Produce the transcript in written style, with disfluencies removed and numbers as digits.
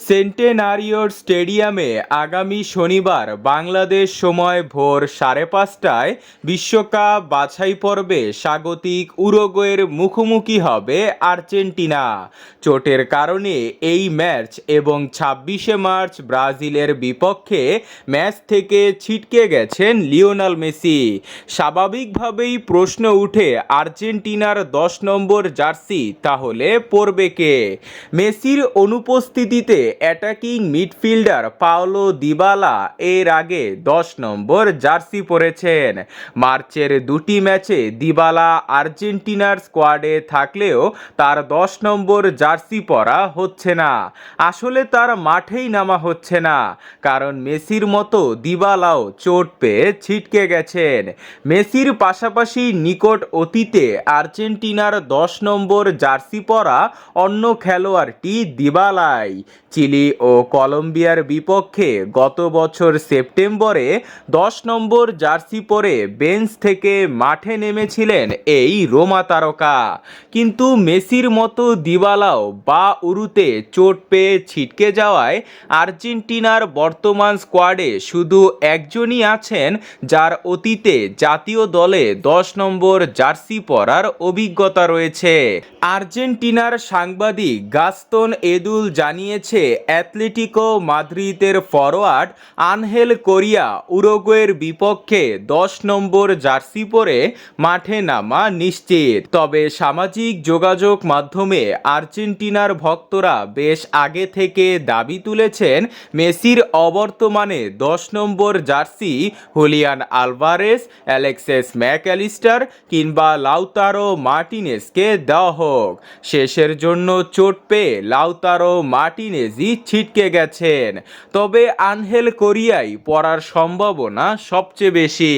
সেন্টেনারিওর স্টেডিয়ামে আগামী শনিবার বাংলাদেশ সময় ভোর 5:30টায় বিশ্বকাপ বাছাই পর্বে স্বাগতিক উরুগুয়ের মুখোমুখি হবে আর্জেন্টিনা। চোটের কারণে এই ম্যাচ এবং 26শে মার্চ ব্রাজিলের বিপক্ষে ম্যাচ থেকে ছিটকে গেছেন লিওনেল মেসি। স্বাভাবিকভাবেই প্রশ্ন উঠে আর্জেন্টিনার 10 নম্বর জার্সি তাহলে পরবে কে? মেসির অনুপস্থিতিতে অ্যাটাকিং মিডফিল্ডার পাওলো দিবালা এর আগে 10 নম্বর জার্সি পরেছেন। মার্চের দুটি ম্যাচে দিবালা আর্জেন্টিনার স্কোয়াডে থাকলেও তার 10 নম্বর জার্সি পরা হচ্ছে না। আসলে তার মাঠেই নামা হচ্ছে না, কারণ মেসির মতো দিবালাও চোট পেয়ে ছিটকে গেছেন। মেসির পাশাপাশি নিকট অতীতে আর্জেন্টিনার 10 নম্বর জার্সি পরা অন্য খেলোয়াড়টি দিবালাই। চিলি ও কলম্বিয়ার বিপক্ষে গত বছর সেপ্টেম্বরে 10 নম্বর জার্সি পরে বেঞ্চ থেকে মাঠে নেমেছিলেন এই রোমা তারকা। কিন্তু মেসির মতো দিবালাও বা উরুতে চোট পেয়ে ছিটকে যাওয়ায় আর্জেন্টিনার বর্তমান স্কোয়াডে শুধু একজনই আছেন যার অতীতে জাতীয় দলে 10 নম্বর জার্সি পরার অভিজ্ঞতা রয়েছে। আর্জেন্টিনার সাংবাদিক গাস্তন এদুল জানিয়েছে, অ্যাটলেটিকো মাদ্রিদের ফরোয়ার্ড আনহেল কোরিয়া উরুগুয়ের বিপক্ষে 10 নম্বর জার্সি পরে মাঠে নামা নিশ্চিত। তবে সামাজিক যোগাযোগ মাধ্যমে আর্জেন্টিনার ভক্তরা বেশ আগে থেকে দাবি তুলেছেন মেসির অবর্তমানে 10 number jersey Julian Alvarez, Alexis Mac Allister কিংবা লাউতারো মার্টিনেজকে দেওয়া হোক। শেষের জন্য চোট পেয়ে লাউতারো মার্টিনেজই ছিটকে গেছেন, তবে আনহেল কোরিয়াই পড়ার সম্ভাবনা সবচেয়ে বেশি।